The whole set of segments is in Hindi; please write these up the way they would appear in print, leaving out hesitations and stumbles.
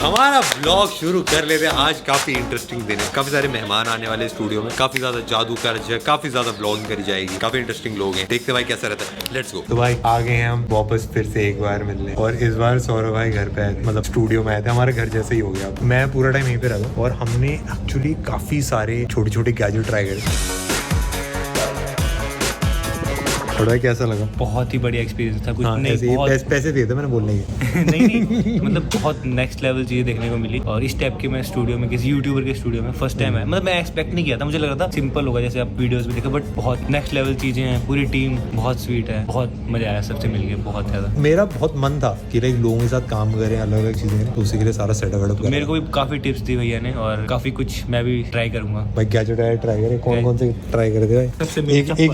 हमारा व्लॉग शुरू कर लेते हैं। आज काफी इंटरेस्टिंग दिन है, काफी सारे मेहमान आने वाले स्टूडियो में, काफी ज्यादा जादू कर काफी ज्यादा व्लॉगिंग करी जाएगी, काफी इंटरेस्टिंग लोग हैं। देखते भाई कैसा रहता है, लेट्स गो। तो भाई आ गए हैं हम वापस फिर से एक बार मिलने, और इस बार सौरभ भाई घर पे आए थे, मतलब स्टूडियो में आए थे। हमारे घर जैसे ही हो गया, मैं पूरा टाइम यहीं पे रहा और हमने एक्चुअली काफी सारे छोटे छोटे गैजेट ट्राई करे। थोड़ा कैसा लगा? बहुत ही बढ़िया एक्सपीरियंस था। कुछ हाँ, नहीं, बहुत पैसे दिए थे मैंने बोलने के। नहीं मतलब बहुत नेक्स्ट लेवल चीजें देखने को मिली। और इस टाइप के मैं स्टूडियो में किसी यूट्यूबर के स्टूडियो में फर्स्ट टाइम है, मतलब मैं एक्सपेक्ट नहीं किया था। मुझे लग रहा था सिंपल होगा जैसे आप वीडियोस में देखा, बट बहुत नेक्स्ट लेवल चीजें हैं। पूरी टीम बहुत स्वीट है, बहुत मजा आया सबसे मिलके, बहुत ज्यादा। मेरा बहुत मन था कि लाइक लोगों के साथ काम करें, अलग अलग चीजें करें, तो उसी के लिए सारा सेटअप मेरे को भी काफी टिप्स दी भैया ने, और काफी कुछ मैं भी ट्राई करूंगा। भाई गैजेट ट्राई करे, कौन कौन से ट्राई करे थे भाई? सबसे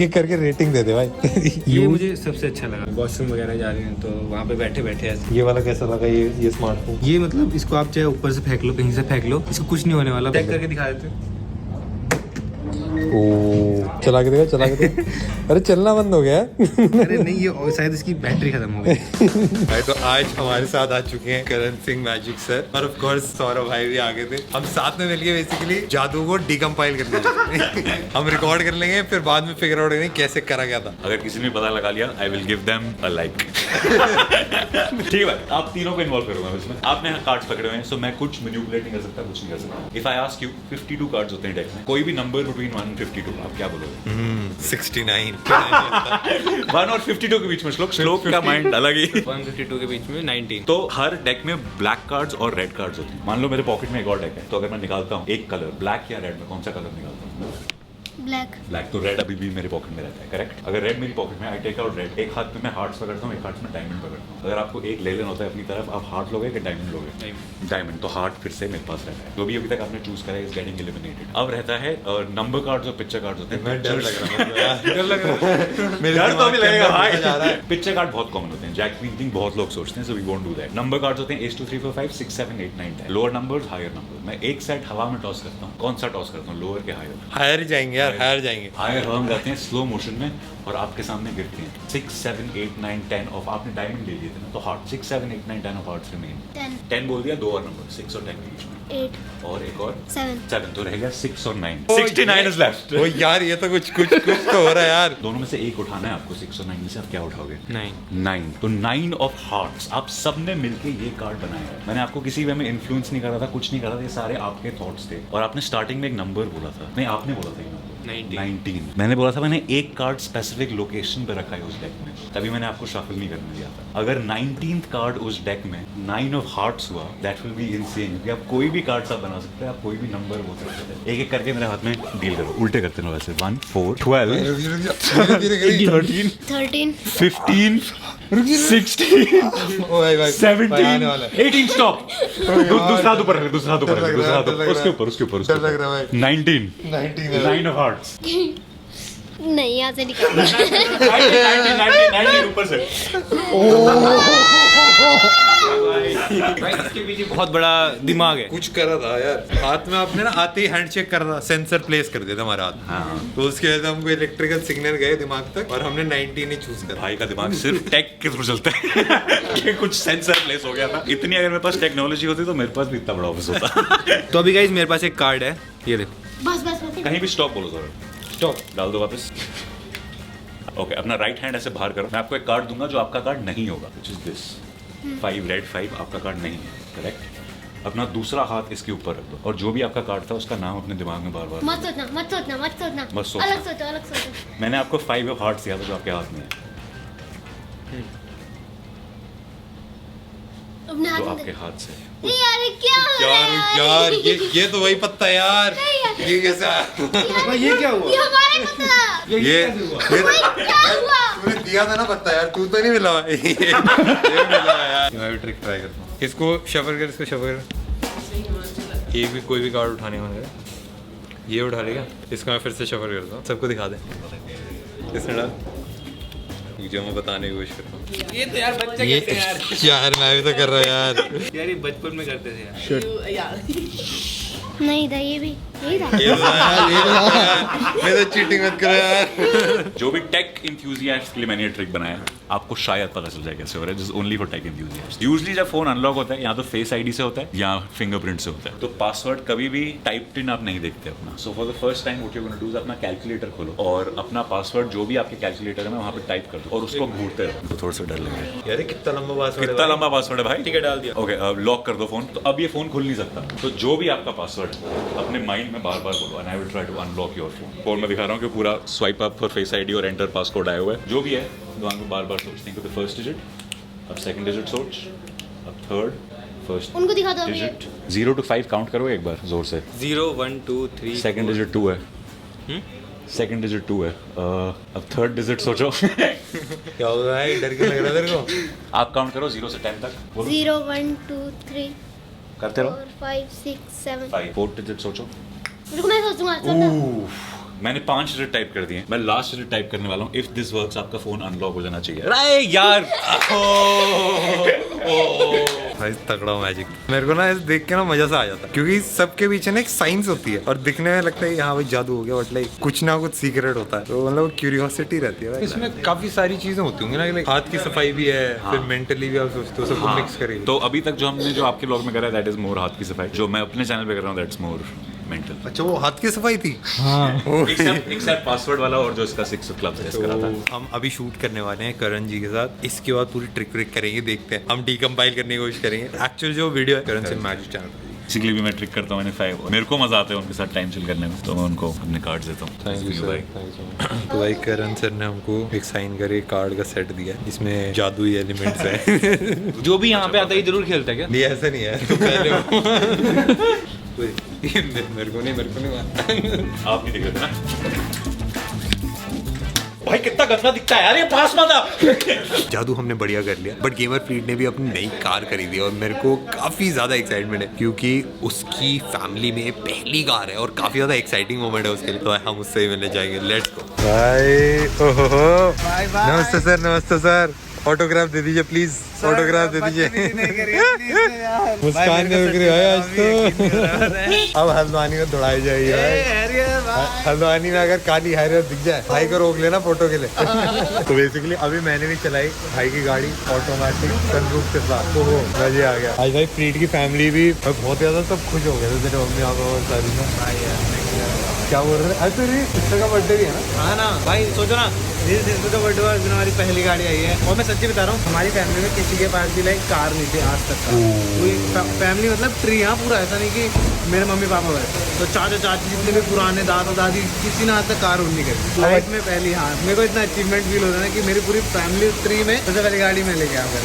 एक करके रेटिंग दे दे भाई। ये मुझे सबसे अच्छा लगा। वॉशरूम वगैरह जा रहे हैं तो वहाँ पे बैठे बैठे ऐसे। ये वाला कैसा लगा? ये स्मार्टफोन, ये मतलब इसको आप चाहे ऊपर से फेंक लो, कहीं से फेंक लो, इसको कुछ नहीं होने वाला। चेक करके दिखा देते। ओ चला के देखा अरे चलना बंद हो गया। अरे नहीं, ये शायद इसकी बैटरी खत्म हो गई। भाई तो आज हमारे साथ आ चुके हैं करण सिंह मैजिक सर, और ऑफ कोर्स सौरभ भाई भी आगे थे। हम साथ में मिलके बेसिकली जादू को डिकम्पाइल करने जाते हैं। हम रिकॉर्ड कर लेंगे, फिर बाद में फिगर आउट करेंगे कैसे करा गया था। अगर किसी ने पता लगा लिया, I will give them a like. ठीक है, आप तीनों को इन्वॉल्व करूंगा इसमें। आपने कार्ड्स पकड़े हुए हैं, सो मैं कुछ मैनिपुलेट नहीं कर सकता, कुछ नहीं कर सकता। If I ask you 52 cards होते हैं डेक में, कोई भी नंबर बिटवीन 1 और 52, आप क्या बोलोगे? 69। 1 और 52 के बीच में श्लोक का माइंड अलग ही। 152 के बीच में 19। तो हर डेक में ब्लैक कार्ड्स और रेड कार्ड्स होते हैं। मान लो मेरे पॉकेट में एक और डेक है, तो अगर मैं निकालता हूँ एक कलर, ब्लैक या रेड में कौन सा कलर निकालता हूँ? ब्लैक। तो रेड अभी भी मेरे पॉकेट में रहता है, करेक्ट? अगर रेड मेरी पॉकेट में, आई टेक आउट रेड। एक हाथ में मैं हार्ट्स पकड़ता हूँ, एक हाथ में डायमंड पकड़ता हूँ। अगर आपको एक ले लेना होता है अपनी तरफ, आप हार्ट लोगे कि डायमंड लोगे? डायमंड। तो हार्ट फिर से मेरे पास रहता है। जो भी अभी तक आपने चूज करा है इज गेटिंग एलिमिनेटेड। अब रहता है नंबर कार्ड्स और पिक्चर कार्ड्स होते हैं। डर लग रहा है, डर लग रहा है। मेरे डर तो अभी लगेगा भाई। जा रहा है। पिक्चर कार्ड बहुत कॉमन होते हैं, जैक क्वीन किंग बहुत लोग सोचते हैं, so we won't do that. Number cards होते हैं Ace 2 3 4 5 6 7 8 9 10। Lower numbers, higher number. मैं एक सेट हवा में टॉस करता हूँ। कौन सा टॉस करता हूँ, लोअर के हायर? हायर जाएंगे यार, हायर जाएंगे। हायर हम जाते हैं स्लो मोशन में और आपके सामने गिरते हैं। 6 7 8 9 10 ऑफ आपने डायमंड ले लिए थे ना, तो हार्ट 6 7 8 9 10 ऑफ हार्ट्स रिमेन। 10 बोल दिया, दो और नंबर 6 और 10 के बीच में 8 और एक और 7 तो रह गया 6 और 9। 69 इज लेफ्ट। ओ यार ये तो कुछ तो हो रहा है यार। दोनों में से एक उठाना है आपको। 6 और 9 में से आप क्या उठाओगे? 9। तो 9 ऑफ हार्ट्स। आप सबने मिलके ये कार्ड बनाया है। मैंने आपको किसी वे में इन्फ्लुएंस नहीं करा था, कुछ नहीं करा था, ये सारे आपके थॉट्स थे। और आपने स्टार्टिंग में एक नंबर बोला था, नहीं आपने बोला था ये नंबर 19। मैंने बोला था मैंने एक कार्ड स्पेसिफिक लोकेशन पे रखा है उस डेक में, तभी मैंने आपको शफल नहीं करने दिया था। अगर 19th कार्ड उस डेक में 9 ऑफ हार्ट्स हुआ, दैट विल बी इनसेन। क्योंकि आप कोई भी कार्ड आप बना सकते हैं, आप कोई भी नंबर बोल सकते हैं। एक एक करके मेरे हाथ में डील करो, उल्टे करते हैं वैसे। 1 4 12 13 15 16 17 18। स्टॉप। दूसरा हाथ ऊपर, दूसरा हाथ ऊपर, दूसरा हाथ उसके ऊपर 19 9 ऑफ हार्ट्स। नहीं, यहाँ से निकल। 19 ऊपर से। इसके पीछे बहुत बड़ा दिमाग है। कुछ कर रहा था यार हाथ में, आपने ना आते ही हैंड चेक कर रहा था, सेंसर प्लेस कर दिया था हमारे हाथ। हाँ। तो उसकी वजह से हमको इलेक्ट्रिकल सिग्नल गए दिमाग तक, और हमने 19 ही चूज करा। भाई का दिमाग सिर्फ टेक के थ्रू चलता है। कि कुछ सेंसर प्लेस हो गया था। इतनी अगर मेरे पास टेक्नोलॉजी होती तो मेरे पास भी इतना बड़ा ऑफिस होता। तो अभी गाइस मेरे पास एक कार्ड है, ये देखो। बस कहीं भी स्टॉप बोलो सर, स्टॉप डाल दो वापस। ओके, अपना राइट हैंड ऐसे बाहर करो। मैं आपको एक कार्ड दूंगा जो आपका कार्ड नहीं होगा, व्हिच इज दिस 5 रेड 5 आपका कार्ड नहीं है, करेक्ट? अपना दूसरा हाथ इसके ऊपर रख दो, और जो भी आपका कार्ड था उसका नाम अपने दिमाग में बार बार मत सोचना। मत सोचना। अलग सोचो। मैंने आपको 5 ऑफ हार्ट्स दिया था जो आपके हाथ में है, अपने हाथ जो में आपके हाथ से है। यार क्या हो रहा है यार ये तो वही पत्ता यार। ये कैसा? ये क्या हुआ? ये हमारा पता। ये क्या हुआ? तूने दिया था ना पत्ता यार, तू तो नहीं मिला। ये मिला यार। मैं भी ट्रिक ट्राई करता हूँ। इसको शफल कर, इसको शफल कर। ये भी कोई भी कार्ड उठाने वाला है, ये उठा लेगा। इसको मैं फिर से शफल करता हूँ, सबको दिखा दे। इसने डाल, जो मैं बताने की कोशिश करता हूँ। ये तो यार बच्चे ये कहते हैं यार। यार मैं भी तो कर रहा यार। यार ये बचपन में करते थे यार। नहीं था, ये भी यही था। ये तो यार, ये तो चीटिंग मत करो यार। जो भी टेक इंथ्यूजियास्ट के लिए मैंने ये ट्रिक बनाया, आपको शायद पता चल जाए कैसे हो रहा है, just only for tech enthusiast. Usually जब फोन अनलॉक होता है या तो फेस आईडी से होता है या फिंगरप्रिंट से होता है, तो पासवर्ड कभी भी टाइप्ड इन आप नहीं देखते अपना। So for the first time what you gonna do is अपना कैलकुलेटर खोलो और अपना पासवर्ड जो भी आपके कैलकुलेटर में वहाँ पे टाइप कर दो और उसको घूरते रहो। तो थोड़ा सा डर लग रहा है यार कितना लंबा पासवर्ड, कितना लंबा पासवर्ड है भाई? ठीक है डाल दिया। ओके लॉक कर दो फोन। तो अब ये फोन खुल नहीं सकता, तो जो भी आपका पासवर्ड है अपने माइंड में बार बार बोलो and I will try to unlock your phone. Phone में दिखा रहा हूँ कि पूरा swipe up for face ID और एंटर पासकोड आया हुआ है। जो भी है दिमाग में बार बार सोचते हैं, फर्स्ट डिजिट, अब सेकंड डिजिट सोच, अब थर्ड, फर्स्ट उनको दिखा दो अभी। डिजिट 0 to 5 काउंट करो एक बार जोर से। 0 1 2 3 सेकंड डिजिट 2 है, सेकंड डिजिट 2 है। अब थर्ड डिजिट सोचो। क्या हो रहा है? डर के लग रहा है तेरे को? आप काउंट करो 0 से 10 तक। बोलो 0 1 2 3 करते रहो। 4 5 6 7। 5 फोर्थ डिजिट सोचो। रुको मैं सोचूंगा। चलो मैंने 5 डिजिट टाइप कर दिए, मैं लास्ट डिजिट टाइप करने वाला हूँ। इफ दिस वर्क्स आपका फोन अनलॉक हो जाना चाहिए। अरे यार भाई तगड़ा मैजिक। मेरे को ना ऐसे देख के ना मजा सा आ जाता है, क्योंकि सबके पीछे ना एक साइंस होती है और दिखने में लगता है हाँ भाई जादू हो गया, बट लाइक कुछ ना कुछ सीक्रेट होता है। तो मतलब क्यूरियोसिटी रहती है। इसमें काफी सारी चीजें होती होंगी ना, लाइक हाथ की सफाई भी है, फिर मेंटली भी आप सोचते हो सबको मिक्स करेंगे। तो अभी तक जो हमने जो आपके ब्लॉग में करा है दैट इज मोर हाथ की सफाई, जो मैं अपने चैनल पे कर रहा हूँ दैट्स मोर मेंटल। अच्छा वो हाथ की सफाई थी। एक्सेप्ट पासवर्ड वाला और जो इसका 6 क्लब सजेस्ट करा था। हम अभी शूट करने वाले हैं करण जी के साथ, इसके बाद पूरी ट्रिक व्रिक करेंगे, देखते हैं हम डीकम्पाइल करने की कोशिश करेंगे। एक्चुअल जो वीडियो है करण से मैजिक चैनल बेसिकली भी मैं ट्रिक करता हूँ, मैंने 5 मेरे को मजा आता है उनके साथ टाइम चिल करने में, तो मैं उनको अपने कार्ड्स देता हूँ। थैंक यू भाई। तो भाई करण सर ने हमको एक साइन करे कार्ड का सेट दिया है, इसमें जादुई एलिमेंट्स है। जो भी यहाँ पे आता है जरूर खेलता है क्या? नहीं ऐसा नहीं है, तो पहले मेरे को नहीं आप नहीं दिख रहे ना भाई, कितना गंदा दिखता है यार ये, पास मत आ। जादू हमने बढ़िया कर लिया, बट गेमर फ्रीड ने भी अपनी नई कार खरीदी और मेरे को काफी ज्यादा एक्साइटमेंट है, क्योंकि उसकी फैमिली में पहली कार है और काफी ज्यादा एक्साइटिंग मोमेंट है उसके लिए। तो हम उससे ही मिलने जाएंगे। लेट्स गो भाई। ओहो नमस्ते सर, नमस्ते सर, ऑटोग्राफ दे दीजिए प्लीज, ऑटोग्राफ दे दीजिए। मुस्कान नहीं रुक रही है आज तो। अब हल्द्वानी में दौड़ाई जाएगी भाई, हल्द्वानी में अगर काली हैरियर दिख जाए भाई को रोक लेना फोटो के लिए। तो बेसिकली अभी मैंने भी चलाई भाई की गाड़ी ऑटोमेटिक सनरूफ के साथ, तो वो मजे आ गया। आज भाई फ्रीड की फैमिली भी बहुत ज्यादा सब खुश हो गए थे तेरे मम्मी पापा और सारी ना। क्या बोल रहे थे? अरे तेरी सिस्टर का बर्थडे भी है ना? हाँ ना भाई, सोचो ना मेरी सिस्टर का बर्थडे और हमारी पहली गाड़ी आई है। और मैं सच्ची बता रहा हूँ, हमारी फैमिली में किसी के पास भी लाइक कार नहीं थी आज तक का। पूरी फैमिली मतलब ट्री, हाँ पूरा, ऐसा नहीं कि मेरे मम्मी पापा गए तो चाचा चाची जितने भी पुराने दादा दादी किसी ने आज तक कार नहीं करी लाइफ में पहली। हाँ मेरे को इतना अचीवमेंट फील होता है कि मेरी पूरी फैमिली ट्री में सबसे पहली गाड़ी में लेके आ गई।